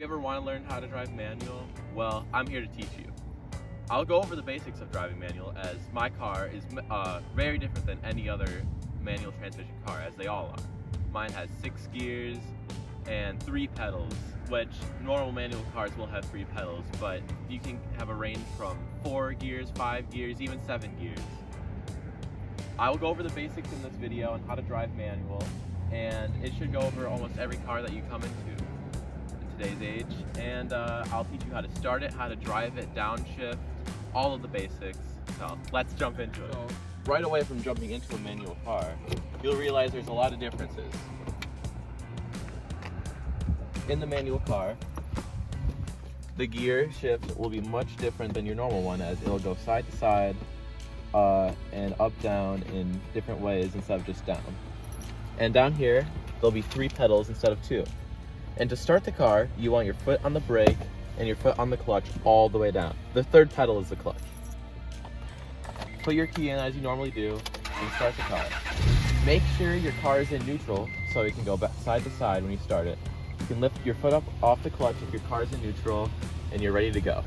you ever want to learn how to drive manual? Well, I'm here to teach you. I'll go over the basics of driving manual, as my car is very different than any other manual transmission car, as they all are. Mine has 6 gears and 3 pedals, which normal manual cars will have 3 pedals, but you can have a range from 4 gears, 5 gears, even 7 gears. I will go over the basics in this video on how to drive manual, and it should go over almost every car that you come into in today's age. And I'll teach you how to start it, how to drive it, downshift, all of the basics. So let's jump into it. So, right away from jumping into a manual car, you'll realize there's a lot of differences. In the manual car, the gear shift will be much different than your normal one, as it'll go side to side and up down in different ways instead of just down. And down here, there'll be 3 pedals instead of 2. And to start the car, you want your foot on the brake and your foot on the clutch all the way down. The 3rd pedal is the clutch. Put your key in as you normally do and start the car. Make sure your car is in neutral so it can go back side to side when you start it. You can lift your foot up off the clutch if your car is in neutral and you're ready to go.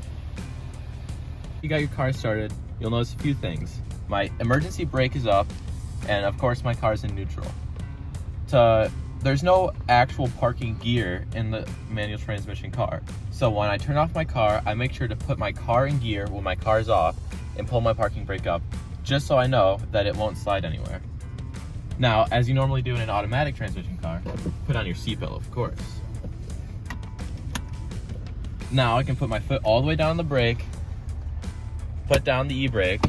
You got your car started, you'll notice a few things. My emergency brake is up, and of course my car is in neutral. There's no actual parking gear in the manual transmission car. So when I turn off my car, I make sure to put my car in gear when my car is off and pull my parking brake up, just so I know that it won't slide anywhere. Now, as you normally do in an automatic transmission car, put on your seatbelt, of course. Now I can put my foot all the way down the brake, put down the e-brake,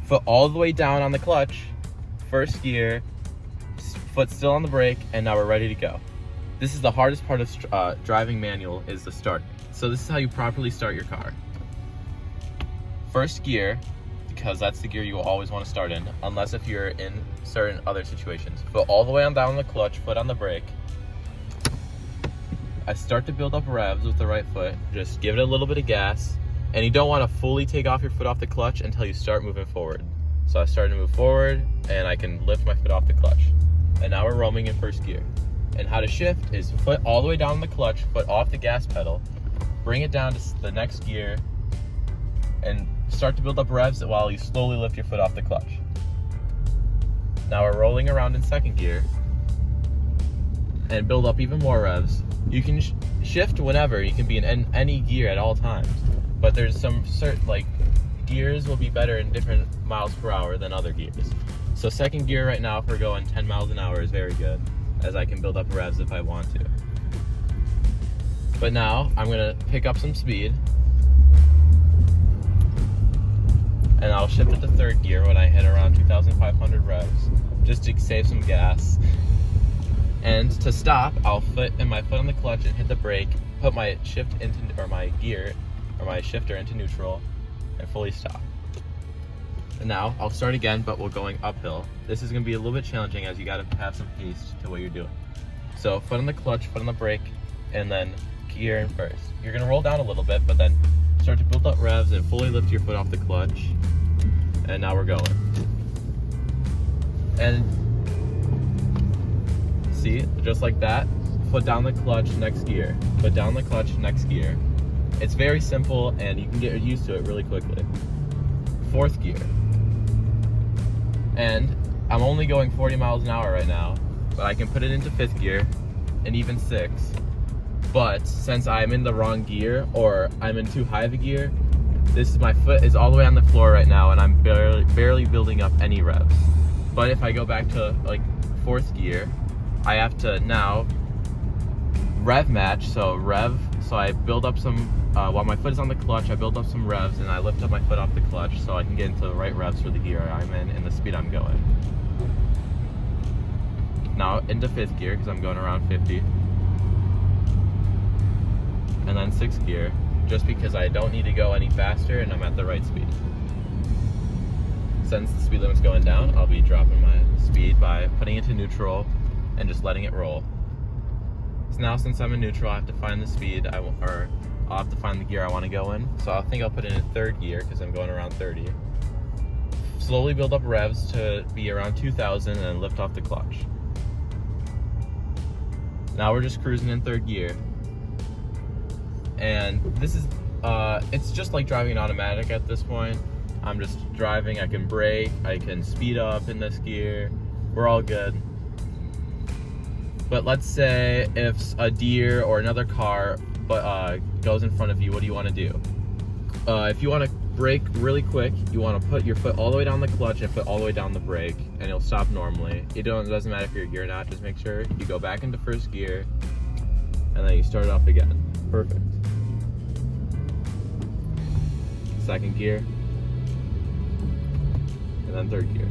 foot all the way down on the clutch, 1st gear, foot still on the brake, and now we're ready to go. This is the hardest part of driving manual, is the start. So this is how you properly start your car. 1st gear, because that's the gear you will always want to start in, unless if you're in certain other situations. Foot all the way on down the clutch, foot on the brake. I start to build up revs with the right foot. Just give it a little bit of gas, and you don't want to fully take off your foot off the clutch until you start moving forward. So I started to move forward, and I can lift my foot off the clutch. And now we're roaming in 1st gear. And how to shift is foot all the way down the clutch, foot off the gas pedal, bring it down to the next gear, and start to build up revs while you slowly lift your foot off the clutch. Now we're rolling around in 2nd gear and build up even more revs. You can shift whenever, you can be in any gear at all times, but there's some certain, gears will be better in different miles per hour than other gears. So 2nd gear right now, if we're going 10 miles an hour, is very good, as I can build up revs if I want to. But now I'm gonna pick up some speed, and I'll shift it to 3rd gear when I hit around 2,500 revs, just to save some gas. And to stop, I'll put my foot on the clutch and hit the brake, put my shifter into neutral, and fully stop. And now I'll start again, but we're going uphill. This is gonna be a little bit challenging, as you gotta have some pace to what you're doing. So foot on the clutch, foot on the brake, and then gear in 1st. You're gonna roll down a little bit, but then start to build up revs and fully lift your foot off the clutch. And now we're going. And see, just like that, foot down the clutch, next gear. Foot down the clutch, next gear. It's very simple, and you can get used to it really quickly. 4th gear. And I'm only going 40 miles an hour right now, but I can put it into 5th gear and even 6. But since I'm in the wrong gear, or I'm in too high of a gear, my foot is all the way on the floor right now, and I'm barely building up any revs. But if I go back to 4th gear, I have to now rev match. So I build up some, while my foot is on the clutch, I build up some revs, and I lift up my foot off the clutch so I can get into the right revs for the gear I'm in and the speed I'm going. Now into 5th gear, because I'm going around 50. And then 6th gear, just because I don't need to go any faster and I'm at the right speed. Since the speed limit's going down, I'll be dropping my speed by putting it to neutral and just letting it roll. So now, since I'm in neutral, I have to find the speed, I'll have to find the gear I want to go in. So I think I'll put it in 3rd gear, because I'm going around 30. Slowly build up revs to be around 2,000 and then lift off the clutch. Now we're just cruising in 3rd gear. And this is, it's just like driving an automatic at this point. I'm just driving, I can brake, I can speed up in this gear. We're all good. But let's say if a deer or another car goes in front of you, what do you want to do? If you want to brake really quick, you want to put your foot all the way down the clutch and foot all the way down the brake, and it'll stop normally. It doesn't matter if you're gear or not, just make sure you go back into first gear, and then you start it up again. Perfect. Second gear, and then third gear.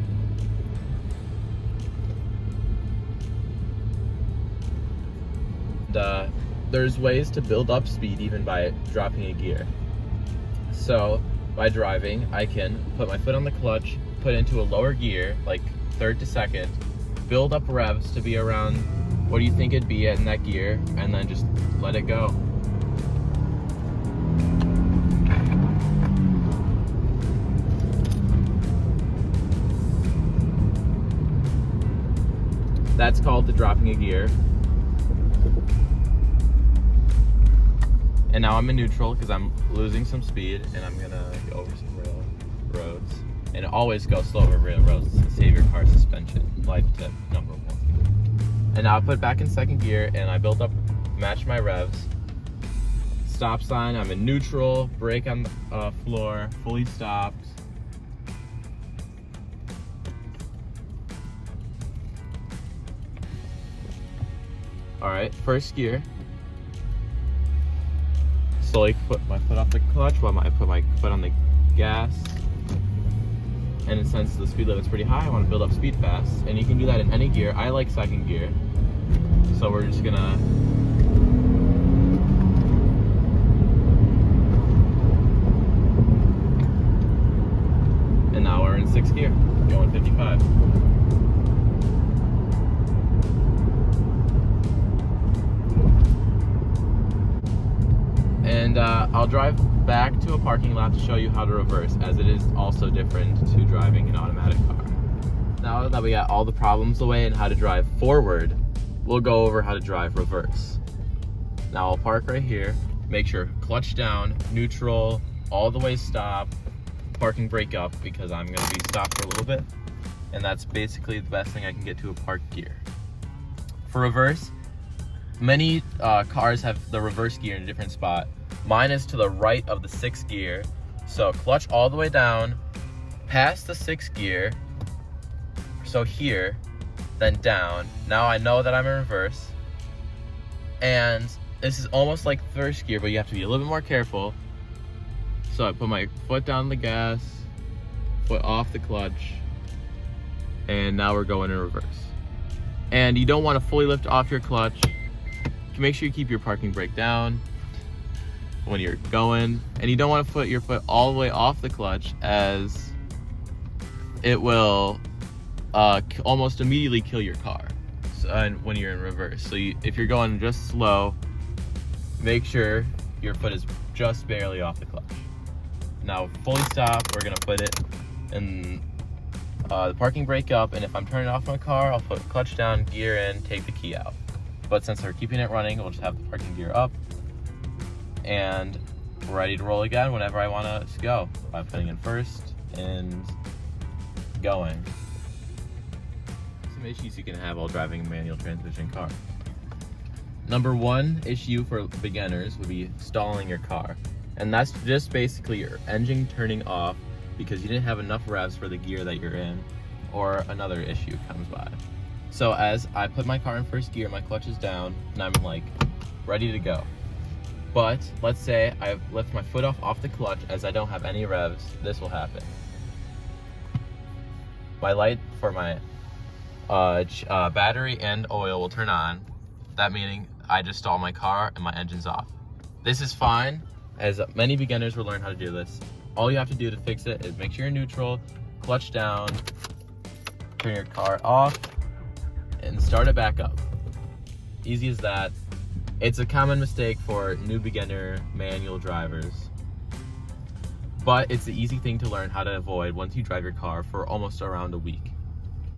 And, there's ways to build up speed even by dropping a gear. So by driving, I can put my foot on the clutch, put it into a lower gear, like third to second, build up revs to be around what do you think it'd be in that gear, and then just let it go. That's called the dropping a gear. And now I'm in neutral because I'm losing some speed, and I'm gonna go over some railroads. And always go slow over railroads to save your car's suspension. Life tip number 1. And now I put it back in second gear, and I build up, match my revs. Stop sign, I'm in neutral, brake on the floor, fully stopped. All right, first gear. Slowly put my foot off the clutch while I put my foot on the gas. And since the speed limit's pretty high, I want to build up speed fast. And you can do that in any gear. I like second gear. So we're just gonna and now we're in sixth gear, going 55. And I'll drive back to a parking lot to show you how to reverse, as it is also different to driving an automatic car. Now that we got all the problems away and how to drive forward, we'll go over how to drive reverse. Now I'll park right here, make sure clutch down, neutral, all the way stop, parking brake up because I'm gonna be stopped for a little bit. And that's basically the best thing I can get to a park gear. For reverse, many cars have the reverse gear in a different spot. Mine is to the right of the sixth gear. So clutch all the way down, past the sixth gear, so here, then down. Now I know that I'm in reverse. And this is almost like first gear, but you have to be a little bit more careful. So I put my foot down the gas, foot off the clutch, and now we're going in reverse. And you don't want to fully lift off your clutch. Make sure you keep your parking brake down when you're going, and you don't want to put your foot all the way off the clutch, as it will almost immediately kill your car when you're in reverse. So if you're going just slow, make sure your foot is just barely off the clutch. Now fully stop, we're gonna put it in the parking brake up, and if I'm turning off my car, I'll put clutch down, gear in, take the key out. But since we're keeping it running, we'll just have the parking gear up, and we're ready to roll again whenever I want to go by putting in first and going. Some issues you can have while driving a manual transmission car. Number 1 issue for beginners would be stalling your car. And that's just basically your engine turning off because you didn't have enough revs for the gear that you're in, or another issue comes by. So as I put my car in first gear, my clutch is down, and I'm like ready to go. But let's say I lift my foot off the clutch as I don't have any revs, this will happen. My light for my battery and oil will turn on. That meaning I just stall my car and my engine's off. This is fine, as many beginners will learn how to do this. All you have to do to fix it is make sure you're neutral, clutch down, turn your car off, and start it back up. Easy as that. It's a common mistake for new beginner manual drivers, but it's the easy thing to learn how to avoid once you drive your car for almost around a week.